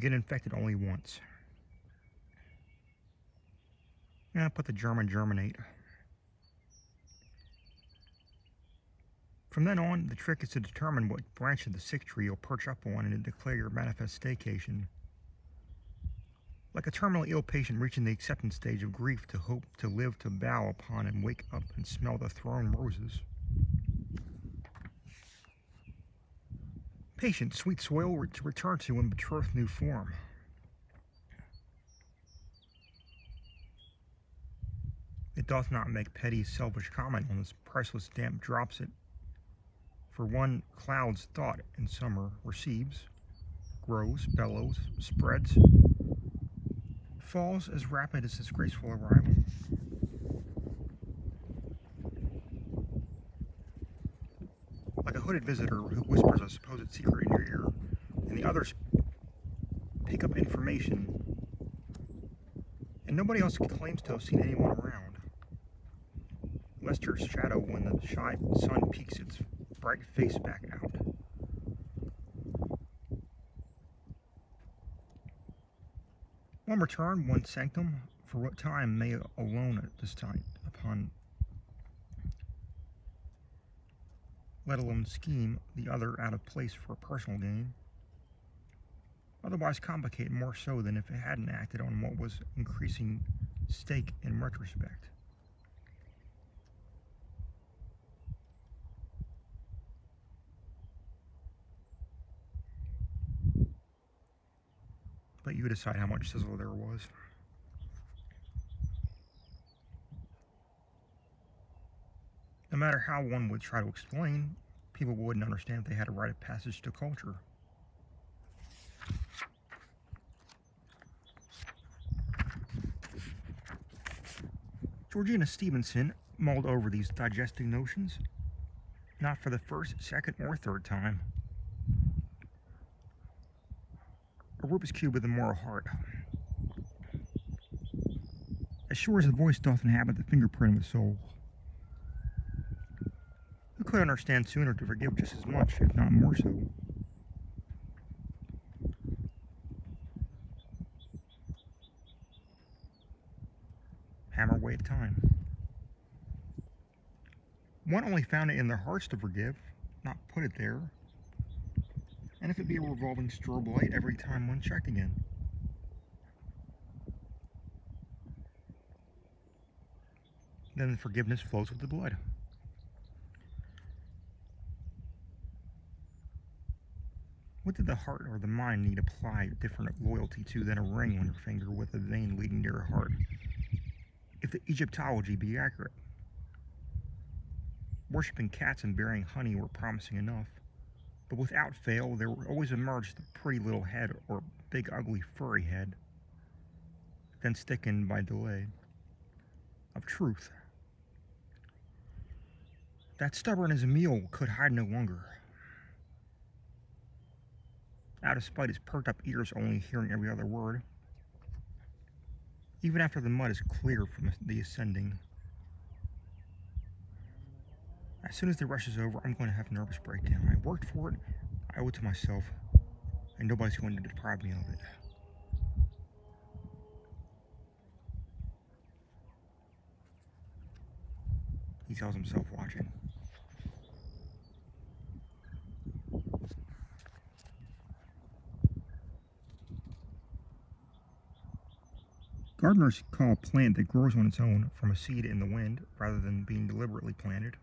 You get infected only once. And I put the German germinate. From then on, the trick is to determine what branch of the sick tree you'll perch up on and to declare your manifestation. Like a terminally ill patient reaching the acceptance stage of grief to hope to live to bow upon and wake up and smell the thrown roses. Patient, sweet soil to return to in betrothed new form. It doth not make petty, selfish comment on this priceless damp drops it. For one cloud's thought in summer receives, grows, bellows, spreads, falls as rapid as its graceful arrival. Like a hooded visitor who whispers a supposed secret in your ear, and the others pick up information, and nobody else claims to have seen anyone around, lest your shadow, when the shy sun peeks its bright face back out. One return, one sanctum, for what time may alone decide upon, let alone scheme the other out of place for personal gain. Otherwise complicate more so than if it hadn't acted on what was increasing stake in retrospect. But you decide how much sizzle there was. No matter how one would try to explain, people wouldn't understand if they had a rite of passage to culture. Georgina Stevenson mulled over these digesting notions, not for the first, second, or third time. A Rubik's Cube with a moral heart. As sure as the voice doth inhabit the fingerprint of the soul. Who could understand sooner to forgive just as much, if not more so? Hammer away at time. One only found it in their hearts to forgive, not put it there. And if it be a revolving strobe light every time one checked again. Then the forgiveness flows with the blood. What did the heart or the mind need apply different loyalty to than a ring on your finger with a vein leading to your heart? If the Egyptology be accurate. Worshipping cats and bearing honey were promising enough, but without fail there always emerged the pretty little head or big ugly furry head, then stickened by delay, of truth. That stubborn as a mule could hide no longer. Out of spite his perked up ears only hearing every other word. Even after the mud is clear from the ascending. As soon as the rush is over, I'm going to have a nervous breakdown. I worked for it, I owe it to myself, and nobody's going to deprive me of it. He tells himself watching. Gardeners call a plant that grows on its own from a seed in the wind, rather than being deliberately planted,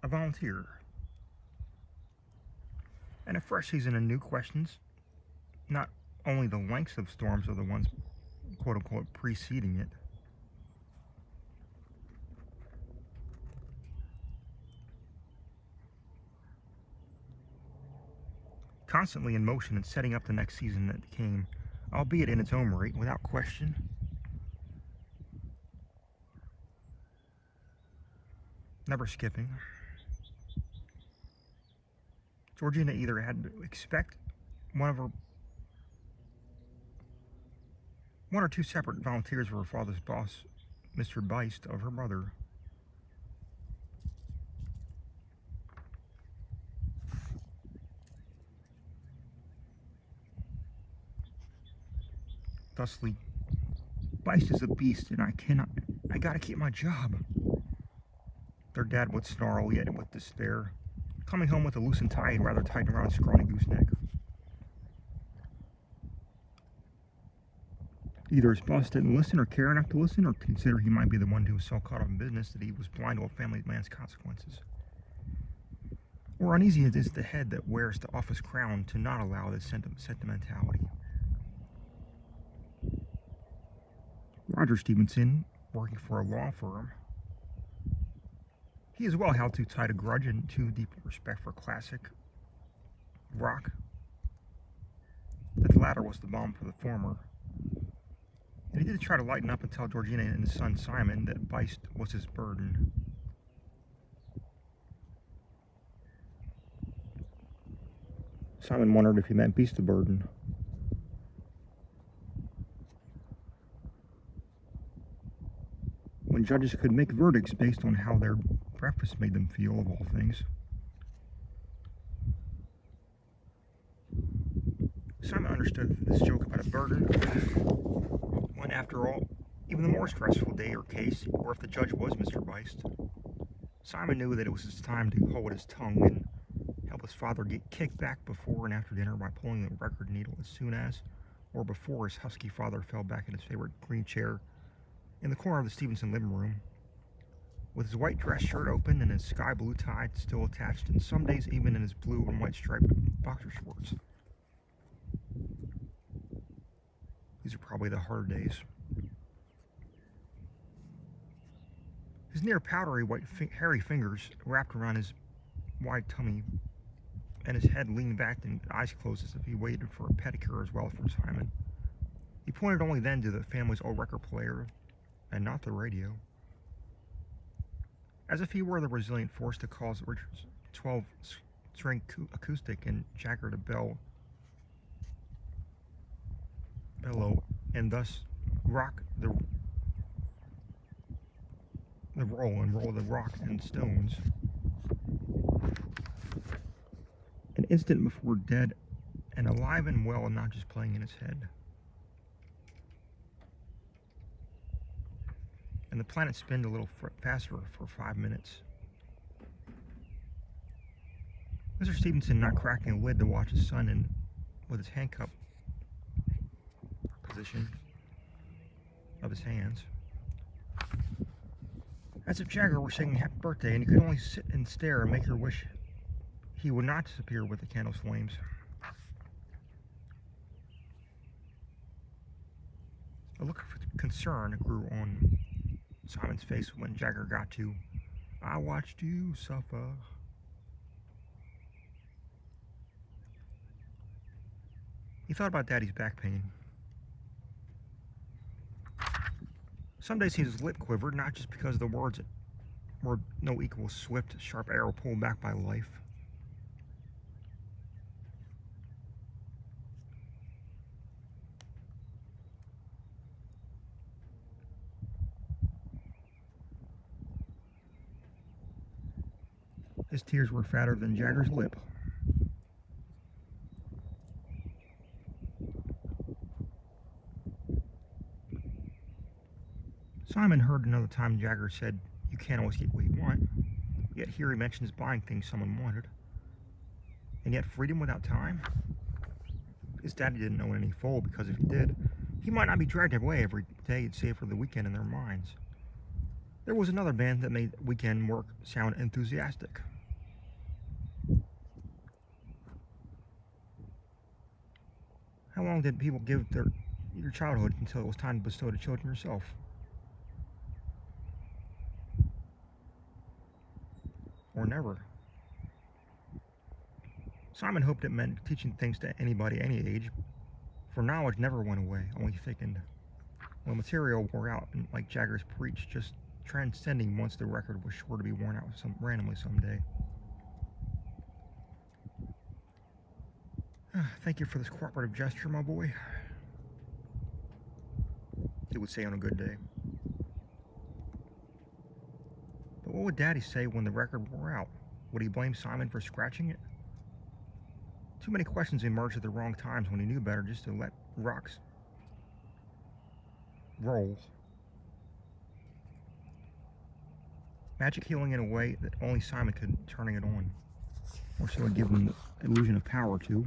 a volunteer. And a fresh season of new questions, not only the lengths of storms of the ones quote-unquote preceding it. Constantly in motion and setting up the next season that came, albeit in its own rate, without question. Never skipping. Georgina either had to expect one or two separate volunteers for her father's boss, Mr. Beist, of her mother. thusly, Beist is a beast, and I gotta keep my job. Their dad would snarl, yet with despair, coming home with a loosened tie and rather tightened around his scrawny gooseneck. Either his boss didn't listen or care enough to listen, or consider he might be the one who was so caught up in business that he was blind to a family man's consequences. Or uneasy as is the head that wears the office crown to not allow this sentimentality. Roger Stevenson, working for a law firm, he as well held too tight a grudge and too deep a respect for classic rock that the latter was the balm for the former. And he did try to lighten up and tell Georgina and his son Simon that Beist was his burden. Simon wondered if he meant beast of burden. When judges could make verdicts based on how their breakfast made them feel, of all things. Simon understood this joke about a burden when, after all, even the more stressful day or case, or if the judge was Mr. Beist, Simon knew that it was his time to hold his tongue and help his father get kicked back before and after dinner by pulling the record needle as soon as, or before his husky father fell back in his favorite green chair in the corner of the Stevenson living room, with his white dress shirt open and his sky blue tie still attached, and some days even in his blue and white striped boxer shorts. These are probably the harder days. His near powdery white hairy fingers wrapped around his wide tummy, and his head leaned back and eyes closed as if he waited for a pedicure as well from Simon. He pointed only then to the family's old record player, and not the radio, as if he were the resilient force to cause Richard's 12-string acoustic and Jagger to bellow, and thus rock the roll the rock and stones. An instant before dead and alive and well, and not just playing in his head. And the planet spinned a little faster for 5 minutes. Mr. Stevenson not cracking a lid to watch his son in with his handcuff position of his hands. As if Jagger were singing happy birthday and he could only sit and stare and make her wish he would not disappear with the candle's flames. A look of concern grew on Simon's face when Jagger got to, "I watched you suffer." He thought about Daddy's back pain. Some days his lip quivered, not just because the words were no equal swift, sharp arrow pulled back by life. His tears were fatter than Jagger's lip. Simon heard another time Jagger said, "You can't always get what you want." Yet here he mentions buying things someone wanted. And yet freedom without time? His daddy didn't know any full, because if he did, he might not be dragged away every day save for the weekend in their minds. There was another band that made weekend work sound enthusiastic. How long did people give your childhood until it was time to bestow the children yourself? Or never. Simon hoped it meant teaching things to anybody any age, for knowledge never went away, only thickened. When material wore out, and like Jagger's preach, just transcending once the record was sure to be worn out randomly someday. "Thank you for this cooperative gesture, my boy," he would say on a good day. But what would Daddy say when the record wore out? Would he blame Simon for scratching it? Too many questions emerged at the wrong times when he knew better just to let rocks roll. Magic healing in a way that only Simon could, turning it on. Or so it give him the illusion of power too.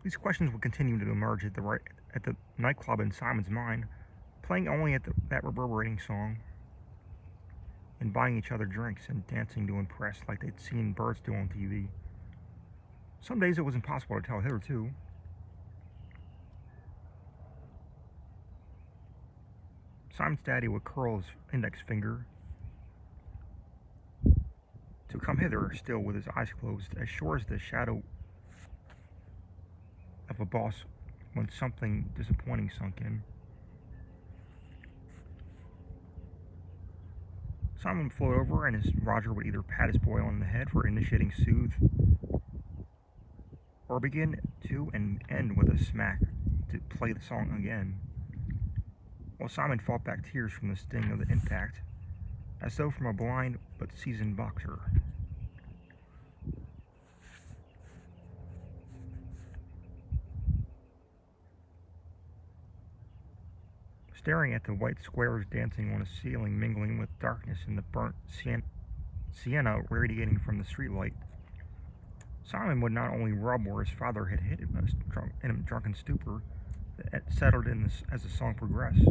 These questions would continue to emerge at the nightclub in Simon's mind, playing only at that reverberating song, and buying each other drinks and dancing to impress like they'd seen birds do on TV. Some days it was impossible to tell hitherto. Simon's daddy would curl his index finger to come hither, still with his eyes closed, as sure as the shadow of a boss when something disappointing sunk in. Simon would float over, and Roger would either pat his boy on the head for initiating soothe, or begin to and end with a smack to play the song again, while Simon fought back tears from the sting of the impact, as though from a blind but seasoned boxer. Staring at the white squares dancing on a ceiling, mingling with darkness and the burnt sienna radiating from the streetlight, Simon would not only rub where his father had hit him in a drunken stupor that settled in as the song progressed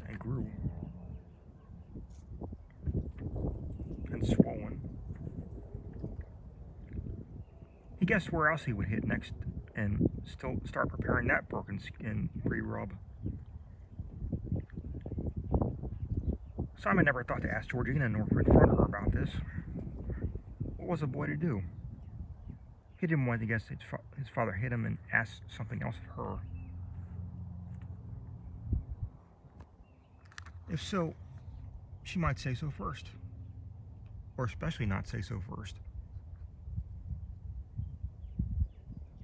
and grew and swollen. He guessed where else he would hit next and still start preparing that broken skin re-rub. Simon never thought to ask Georgina nor confront her about this. What was a boy to do? He didn't want to guess his father hit him and ask something else of her. If so, she might say so first. Or especially not say so first.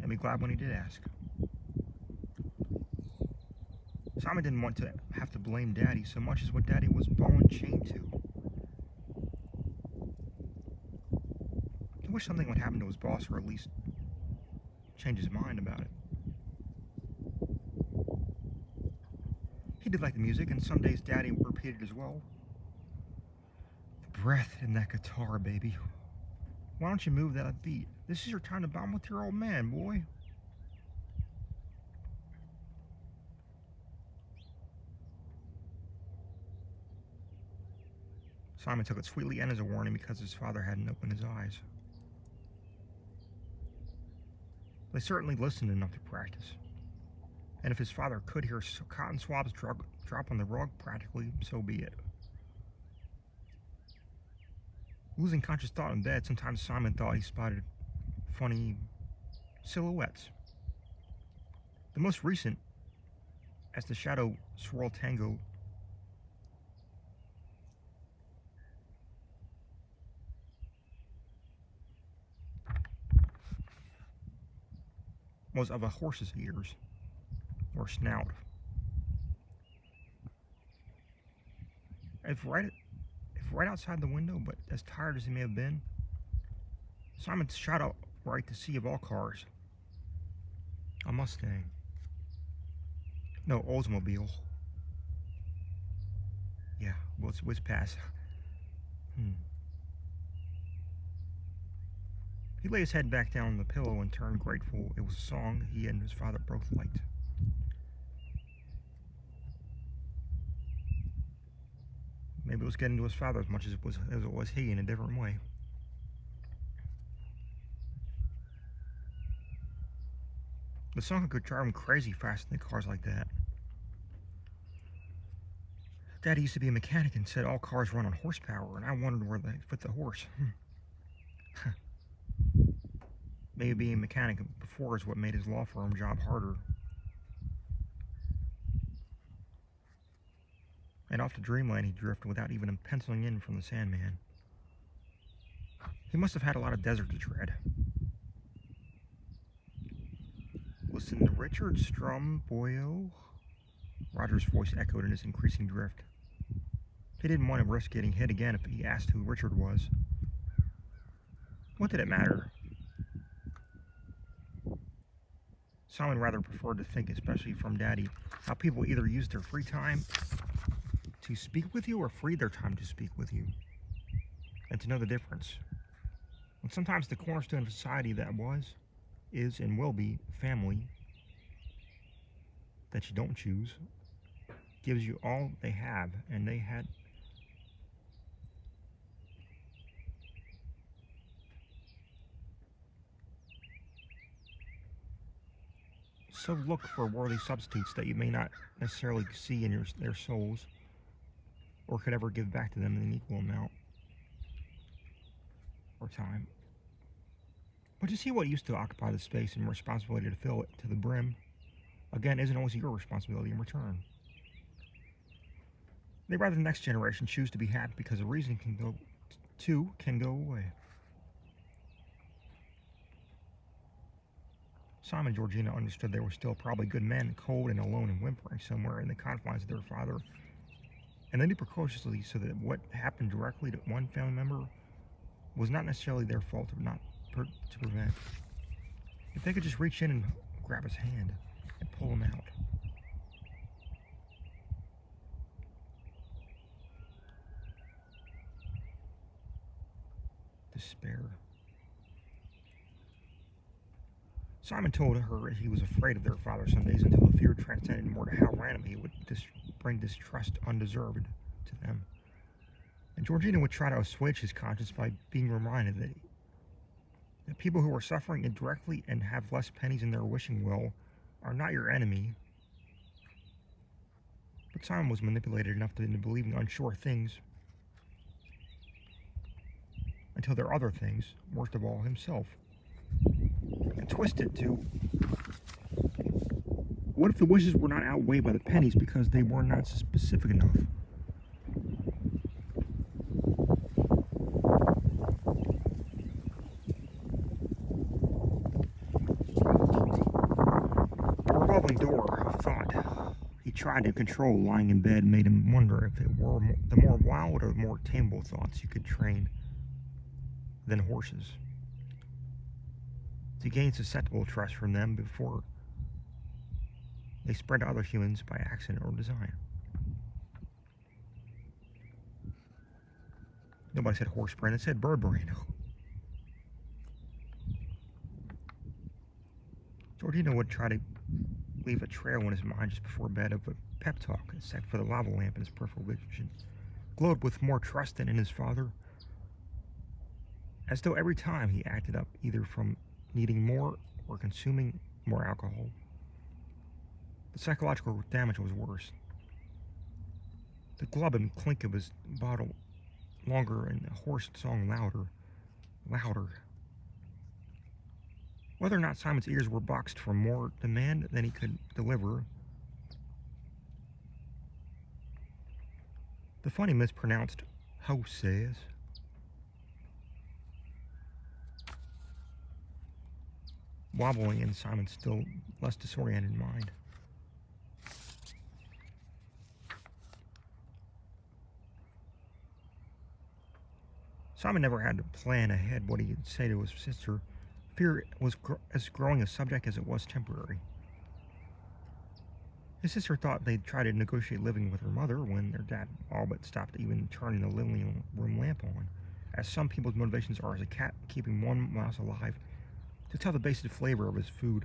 And be glad when he did ask. Simon didn't want to have to blame Daddy so much as what Daddy was ball and chained to. He wished something would happen to his boss, or at least change his mind about it. He did like the music, and some days Daddy repeated as well. The breath in that guitar, baby. Why don't you move that beat? This is your time to bond with your old man, boy. Simon took it sweetly and as a warning because his father hadn't opened his eyes. They certainly listened enough to practice. And if his father could hear cotton swabs drop on the rug, practically, so be it. Losing conscious thought in bed, sometimes Simon thought he spotted funny silhouettes. The most recent, as the shadow swirl tango, was of a horse's ears, or snout. If right outside the window, but as tired as he may have been, Simon shot out right to see of all cars. A Mustang. No, Oldsmobile. Yeah, well, it's whiz past. He laid his head back down on the pillow and turned grateful it was a song he and his father both liked. Maybe it was getting to his father as much as it was he, in a different way. The song could drive him crazy fast in cars like that. Daddy used to be a mechanic and said all cars run on horsepower, and I wondered where they put the horse. Maybe being a mechanic before is what made his law firm job harder. And off to dreamland he drifted without even a penciling in from the Sandman. He must have had a lot of desert to tread. Listen to Richard strum, boyo. Roger's voice echoed in his increasing drift. He didn't want to risk getting hit again if he asked who Richard was. What did it matter? Simon rather preferred to think, especially from Daddy, how people either used their free time to speak with you or freed their time to speak with you, and to know the difference. And sometimes the cornerstone of society that was, is, and will be family that you don't choose gives you all they have, and they had. So look for worthy substitutes that you may not necessarily see in their souls, or could ever give back to them in an equal amount or time. But you see what used to occupy the space and responsibility to fill it to the brim, again, isn't always your responsibility in return. They'd rather the next generation choose to be happy because a reason can go away. Simon and Georgina understood they were still probably good men, cold and alone and whimpering somewhere in the confines of their father, and they knew precautiously so that what happened directly to one family member was not necessarily their fault or not to prevent. If they could just reach in and grab his hand and pull him out. Despair. Simon told her he was afraid of their father some days until the fear transcended more to how random he would bring distrust undeserved to them. And Georgina would try to assuage his conscience by being reminded that people who are suffering indirectly and have less pennies in their wishing well are not your enemy. But Simon was manipulated enough into believing unsure things until there are other things, worst of all himself. And twisted to, what if the wishes were not outweighed by the pennies because they were not specific enough? The revolving door of thought he tried to control lying in bed made him wonder if it were the more wild or more tameable thoughts you could train than horses, to gain susceptible trust from them before they spread to other humans by accident or design. Nobody said horse brain, it said bird brain. Georgina would try to leave a trail in his mind just before bed of a pep talk, except for the lava lamp in his peripheral vision glowed with more trust than in his father, as though every time he acted up either from needing more or consuming more alcohol, the psychological damage was worse. The glub and clink of his bottle longer and the hoarse song louder. Whether or not Simon's ears were boxed for more demand than he could deliver, the funny mispronounced house says, wobbling in Simon's still less disoriented mind. Simon never had to plan ahead what he'd say to his sister. Fear was as growing a subject as it was temporary. His sister thought they'd try to negotiate living with her mother when their dad all but stopped even turning the living room lamp on, as some people's motivations are as a cat keeping one mouse alive to tell the basic flavor of his food,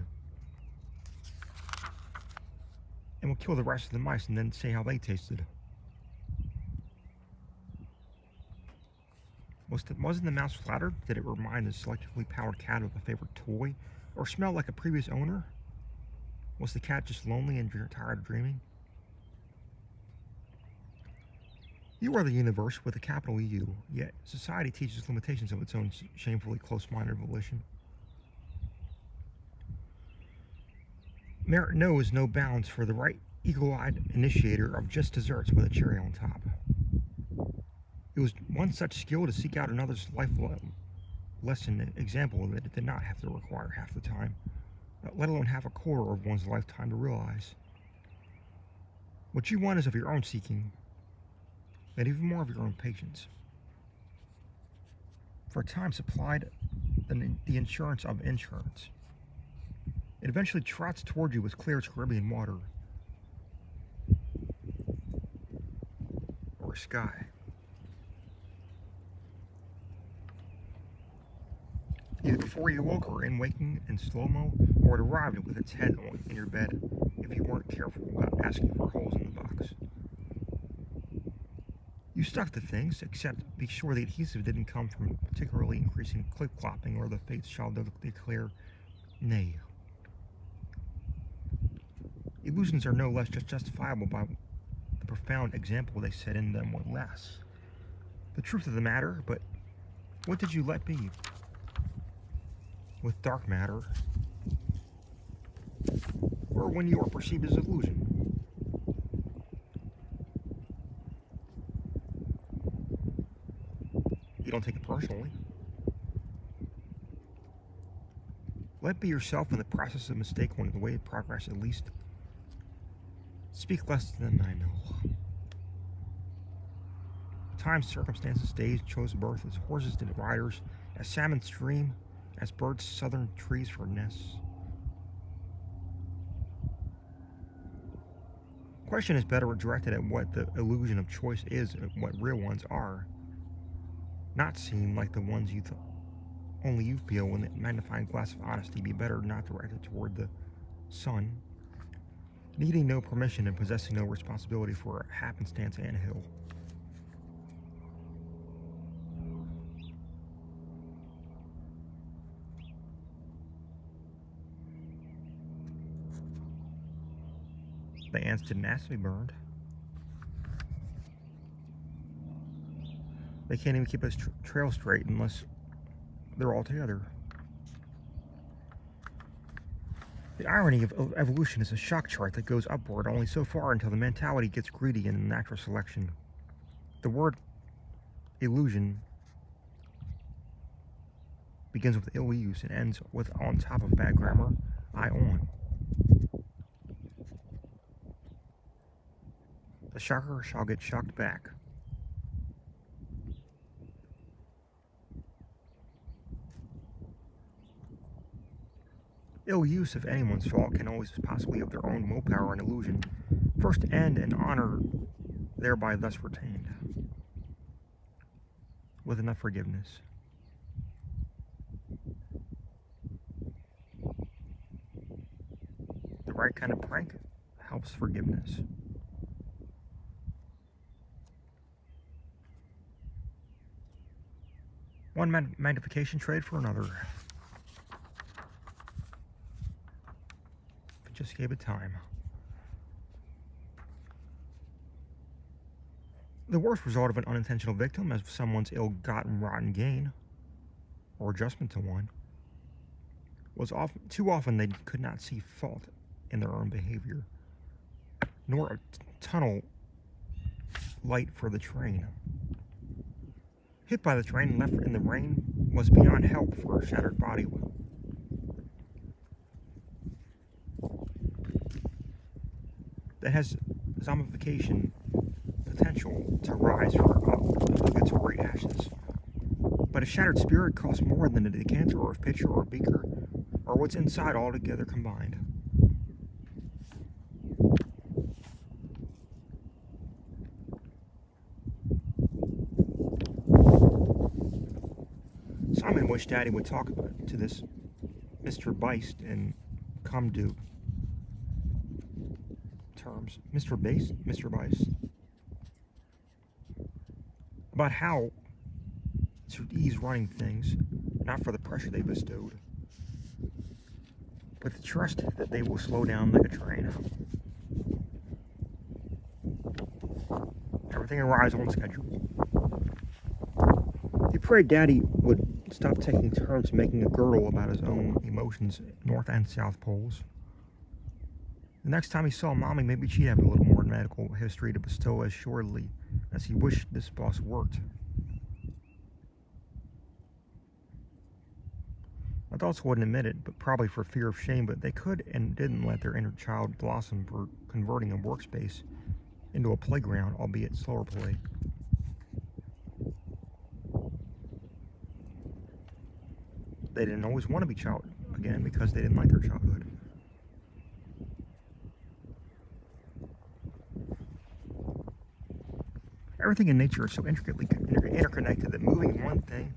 and will kill the rest of the mice and then say how they tasted. Wasn't the mouse flattered? Did it remind the selectively powered cat of a favorite toy, or smell like a previous owner? Was the cat just lonely and tired of dreaming? You are the universe with a capital U, yet society teaches limitations of its own shamefully close-minded volition. Merit knows no bounds for the right eagle-eyed initiator of just desserts with a cherry on top. It was one such skill to seek out another's life lesson example that it did not have to require half the time, let alone half a quarter of one's lifetime to realize. What you want is of your own seeking. and even more of your own patience. For a time supplied the insurance of insurance. It eventually trots toward you with clear Caribbean water. Or sky. Either before you woke or in waking in slow-mo, or it arrived with its head in your bed if you weren't careful about asking for holes in the box. You stuck to things, except be sure the adhesive didn't come from particularly increasing clip-clopping or the fates shall declare nay. Illusions are no less justifiable by the profound example they set in them with less. The truth of the matter, but what did you let be? With dark matter, or when you are perceived as illusion? You don't take it personally. Let be yourself in the process of mistake along the way of progress, at least. Speak less than I know. Time, circumstances, days chose birth as horses did riders, as salmon stream, as birds southern trees for nests. Question is better directed at what the illusion of choice is and what real ones are. Not seem like the ones you only you feel when the magnifying glass of honesty be better not directed toward the sun, needing no permission and possessing no responsibility for a happenstance anthill. The ants didn't ask to be burned. They can't even keep a trail straight unless they're all together. The irony of evolution is a shock chart that goes upward only so far until the mentality gets greedy in natural selection. The word illusion begins with ill use and ends with on top of bad grammar, I on. The shocker shall get shocked back. Ill use of anyone's fault can always possibly of their own willpower and illusion first end and honor thereby thus retained. With enough forgiveness. The right kind of prank helps forgiveness. One magnification trade for another. If it just gave it time. The worst result of an unintentional victim as someone's ill-gotten rotten gain, or adjustment to one, was too often they could not see fault in their own behavior, nor a tunnel light for the train. Hit by the train and left in the rain was beyond help for a shattered body. That has zombification potential to rise from obligatory ashes. But a shattered spirit costs more than a decanter or a pitcher or a beaker or what's inside altogether combined. Simon wished Daddy would talk to this Mr. Beist in come do terms. Mr. Beist, about how to ease running things, not for the pressure they bestowed, but the trust that they will slow down like a train. Everything arrives on schedule. He prayed Daddy would stop taking turns making a girdle about his own emotions, North and South Poles. The next time he saw Mommy, maybe she'd have a little more medical history to bestow as surely as he wished this boss worked. Adults wouldn't admit it, but probably for fear of shame, but they could and didn't let their inner child blossom for converting a workspace into a playground, albeit slower play. they didn't always want to be child again because they didn't like their childhood. Everything in nature is so intricately interconnected that moving one thing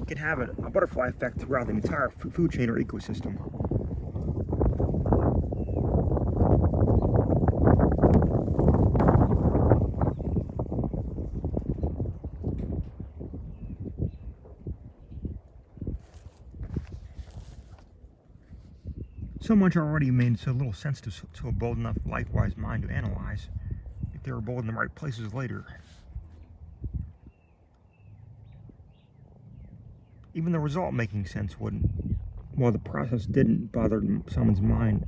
can have a butterfly effect throughout the entire food chain or ecosystem. So much already made so little sense to a bold enough, life-wise mind to analyze if they were bold in the right places later. Even the result making sense wouldn't, while the process didn't bother someone's mind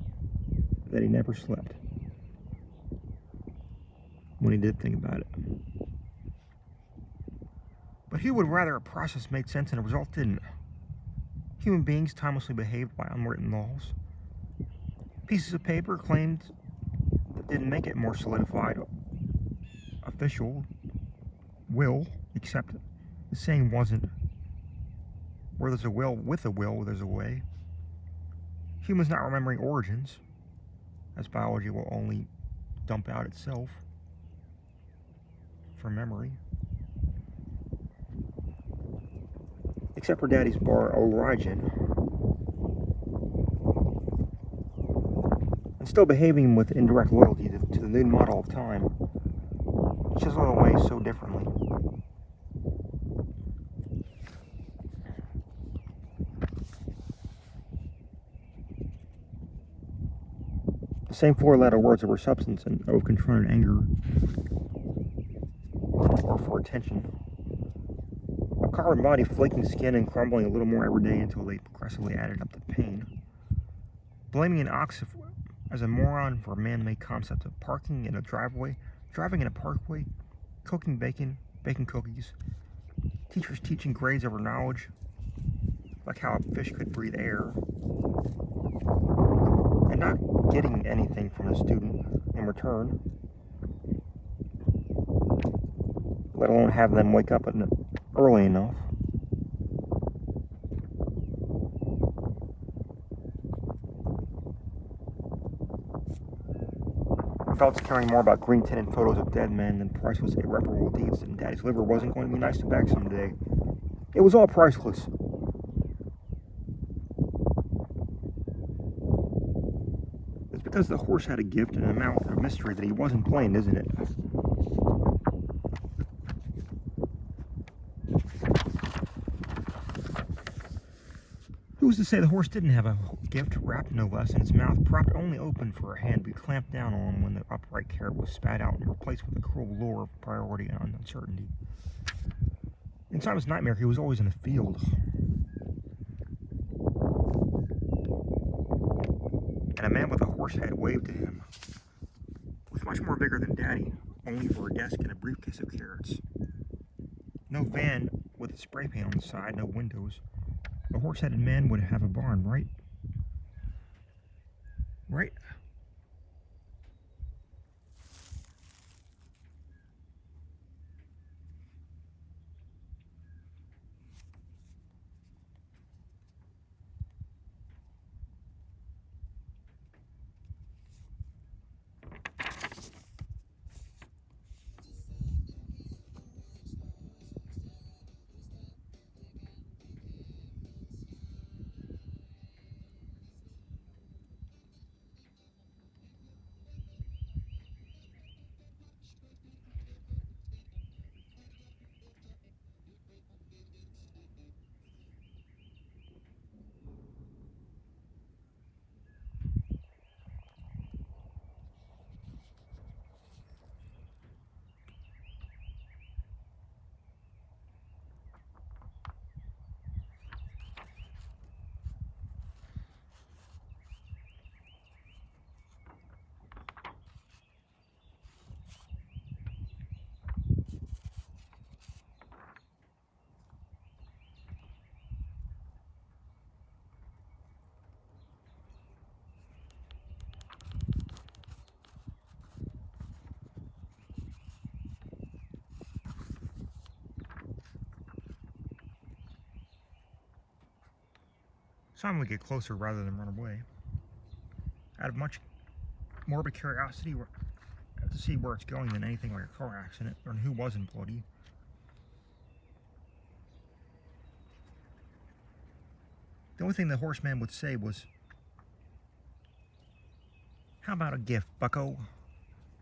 that he never slept when he did think about it. But he would rather a process made sense and a result didn't. Human beings timelessly behaved by unwritten laws. Pieces of paper claimed that didn't make it more solidified, official will, except the saying wasn't, where there's a will, with a will, there's a way. Humans not remembering origins, as biology will only dump out itself for memory. Except for Daddy's bar origin. And still behaving with indirect loyalty to the new model of time, chiseling away so differently. The same four-letter words over substance and of confronted anger or for attention. A carbon body flaking skin and crumbling a little more every day until they progressively added up the pain. Blaming an ox as a moron for a man-made concept of parking in a driveway, driving in a parkway, cooking bacon, baking cookies. Teachers teaching grades over knowledge, like how a fish could breathe air. And not getting anything from the student in return, let alone have them wake up early enough. Adults caring more about green tinted photos of dead men than priceless irreparable deeds, and Daddy's liver wasn't going to be nice to back someday. It was all priceless. It's because the horse had a gift and a mouth and a mystery that he wasn't playing, isn't it? Who's to say the horse didn't have a gift wrapped no less in its mouth, propped only open for a hand to be clamped down on when the upright carrot was spat out and replaced with a cruel lure of priority and uncertainty? In Simon's nightmare, he was always in the field. And a man with a horse head waved to him, with much more vigor than Daddy, only for a desk and a briefcase of carrots. No van with a spray paint on the side, no windows. A horse-headed man would have a barn, right? Right? Simon would get closer rather than run away. Out of much morbid curiosity to see where it's going than anything like a car accident or who wasn't bloody. The only thing the horseman would say was, "How about a gift, bucko?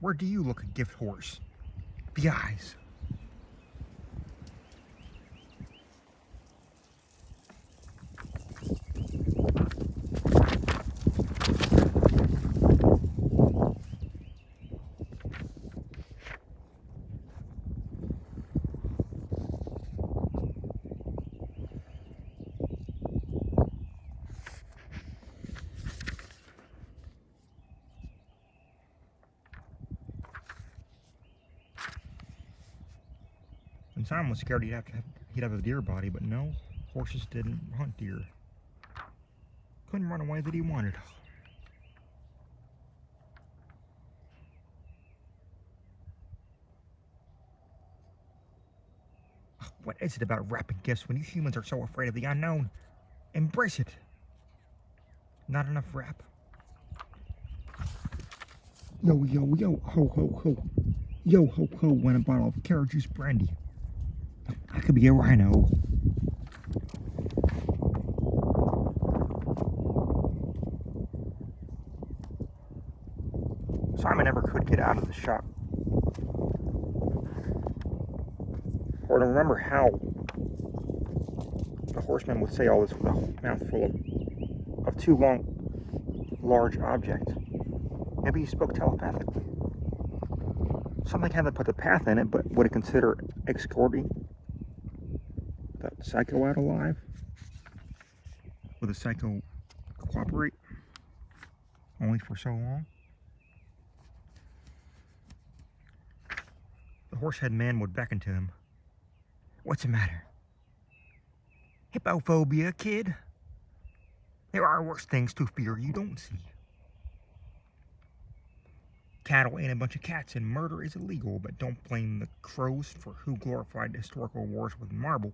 Where do you look a gift horse?" The eyes. And Simon was scared he'd have a deer body, but no, horses didn't hunt deer. Couldn't run away that he wanted. What is it about wrapping gifts when you humans are so afraid of the unknown? Embrace it. Not enough wrap. Yo, yo, yo, ho, ho, ho. Yo, ho, ho, want a bottle of carrot juice brandy. I could be a rhino. Simon never could get out of the shock, or to remember how the horseman would say all this with a mouthful of too large object. Maybe he spoke telepathically. Something had to put the path in it, but would it consider escorting the psycho out alive? Would the psycho cooperate? Only for so long? The horsehead man would beckon to him. What's the matter? Hippophobia, kid? There are worse things to fear you don't see. Cattle ain't a bunch of cats and murder is illegal, but don't blame the crows for who glorified historical wars with marble.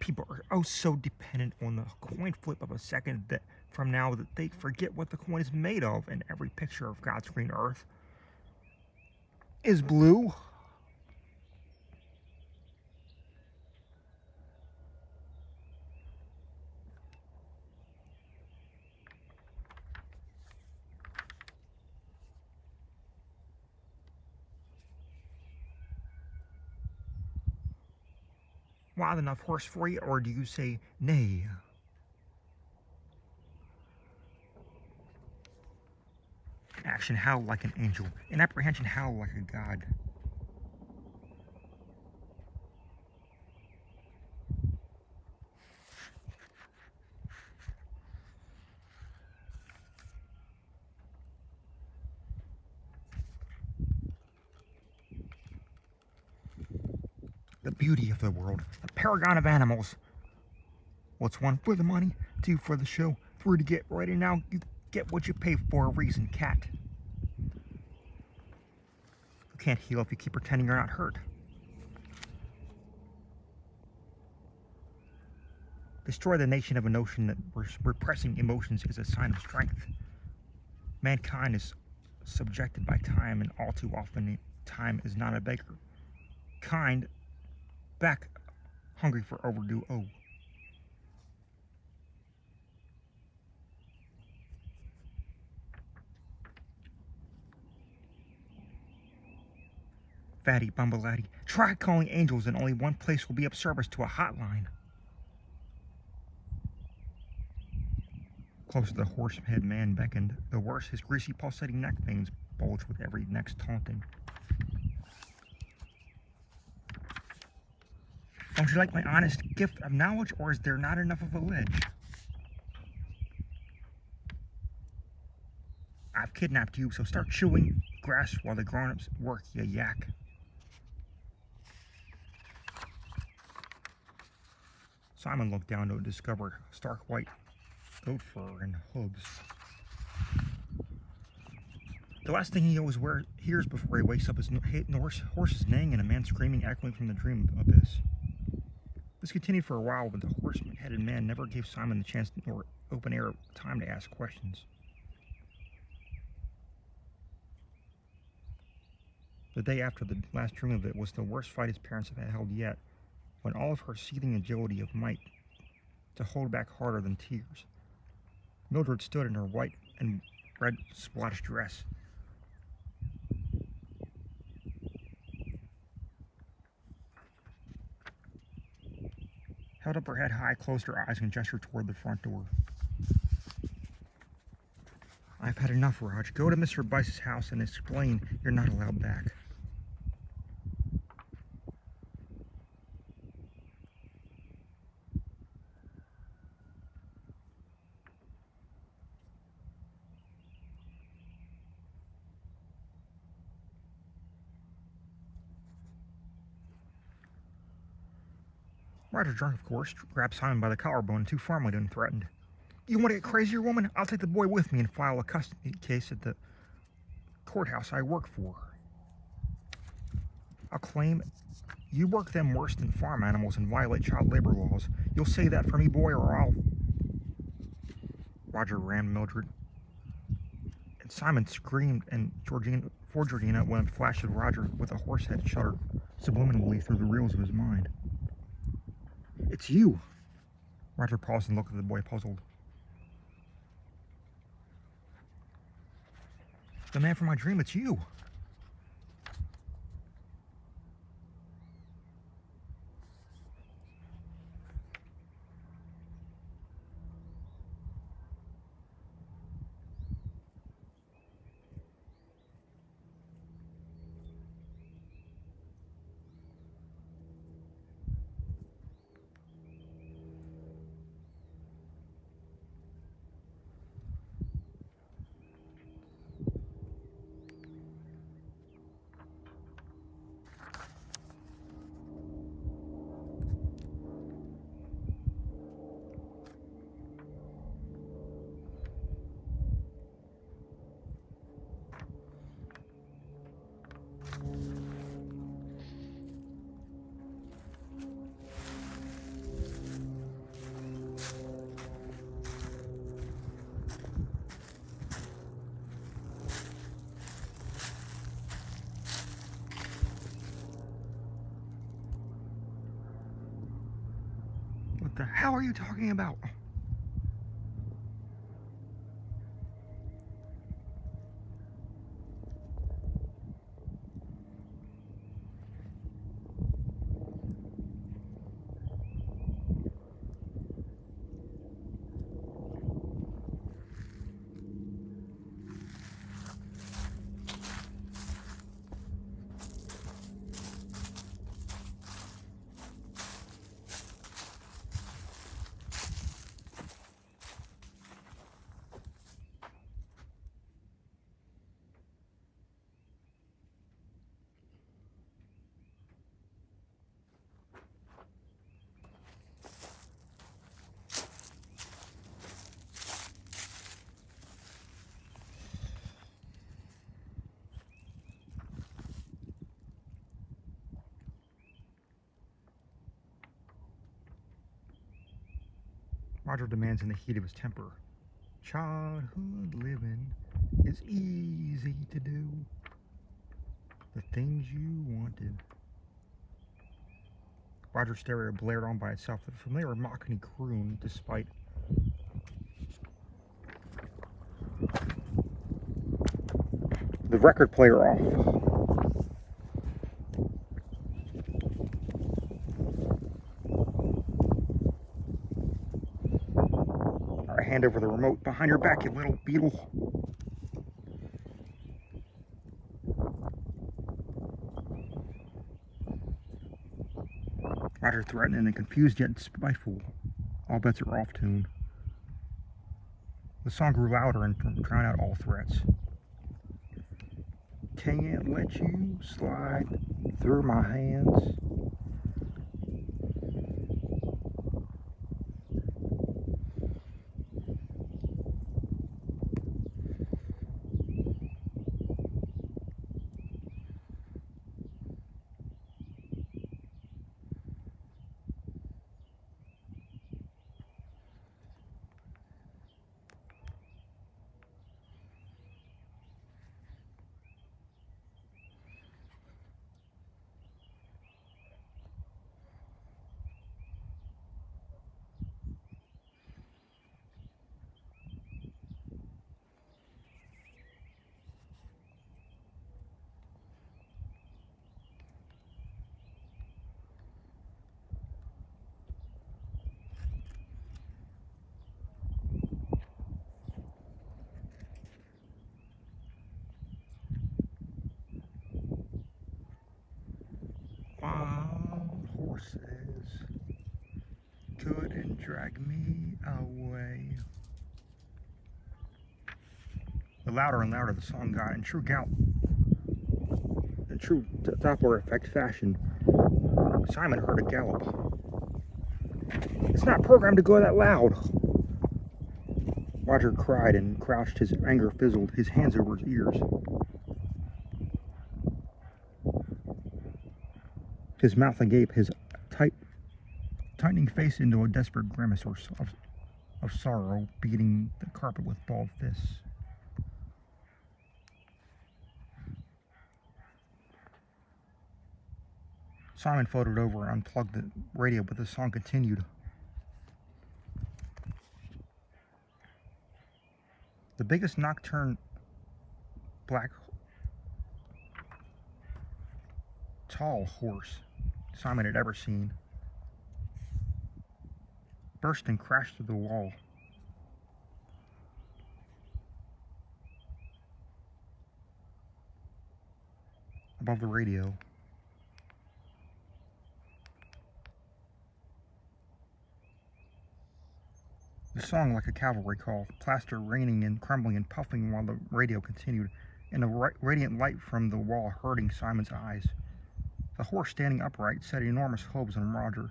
People are oh so dependent on the coin flip of a second that from now that they forget what the coin is made of, and every picture of God's green earth is blue. Wild enough horse for you, or do you say nay? Action howl like an angel, in apprehension howl like a god. The beauty of the world, the paragon of animals. What's one for the money, two for the show, three to get ready now, you get what you pay for a reason, cat. You can't heal if you keep pretending you're not hurt. Destroy the nation of a notion that repressing emotions is a sign of strength. Mankind is subjected by time, and all too often time is not a baker. Kind, back, hungry for overdue oh. Fatty Bumbleladdy, try calling angels and only one place will be of service to a hotline. Closer the horsehead man beckoned, the worse his greasy pulsating neck veins bulged with every next taunting. Don't you like my honest gift of knowledge, or is there not enough of a ledge? I've kidnapped you, so start chewing grass while the grown-ups work, you yak. Simon looked down to discover stark white goat fur and hooves. The last thing he always hears before he wakes up is horses neighing and a man screaming echoing from the dream abyss. This continued for a while, but the horse-headed man never gave Simon the chance nor open-air time to ask questions. The day after the last dream of it was the worst fight his parents have held yet, when all of her seething agility of might to hold back harder than tears. Mildred stood in her white and red splotched dress. Held up her head high, closed her eyes, and gestured toward the front door. I've had enough, Raj. Go to Mr. Bice's house and explain you're not allowed back. Roger, drunk of course, grabbed Simon by the collarbone too firmly and threatened. You want to get crazier, woman? I'll take the boy with me and file a custody case at the courthouse I work for. I'll claim you work them worse than farm animals and violate child labor laws. You'll say that for me, boy, or I'll... Roger rammed Mildred. And Simon screamed, and Georgina, when a flash of Roger with a horse head shuddered subliminally through the reels of his mind. It's you! Roger paused and looked at the boy, puzzled. The man from my dream, it's you! What the hell are you talking about? Roger demands in the heat of his temper. Childhood living is easy to do. The things you wanted. Roger's stereo blared on by itself, the familiar mocking croon, despite the record player off. Hand over the remote behind your back, you little beetle. Roger threatening and confused yet spiteful. All bets are off tune. The song grew louder and drowned out all threats. Can't let you slide through my hands. horses couldn't drag me away. The louder and louder the song got, in true Doppler effect fashion, Simon heard a gallop. "It's not programmed to go that loud," Roger cried and crouched, his anger fizzled, his hands over his ears. His mouth agape, his tightening face into a desperate grimace of sorrow, beating the carpet with balled fists. Simon floated over and unplugged the radio, but the song continued. The biggest nocturne black tall horse Simon had ever seen burst and crashed through the wall. Above the radio. The song like a cavalry call, plaster raining and crumbling and puffing while the radio continued, and a radiant light from the wall hurting Simon's eyes. The horse, standing upright, set enormous hooves on Roger,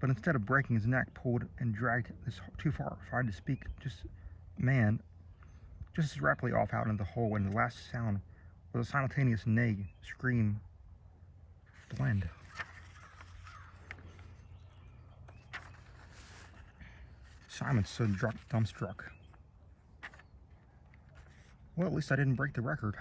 but instead of breaking his neck, pulled and dragged this too far to speak, just as rapidly off out into the hole, and the last sound was a simultaneous neigh, scream, blend. Simon stood dumbstruck. Well, at least I didn't break the record.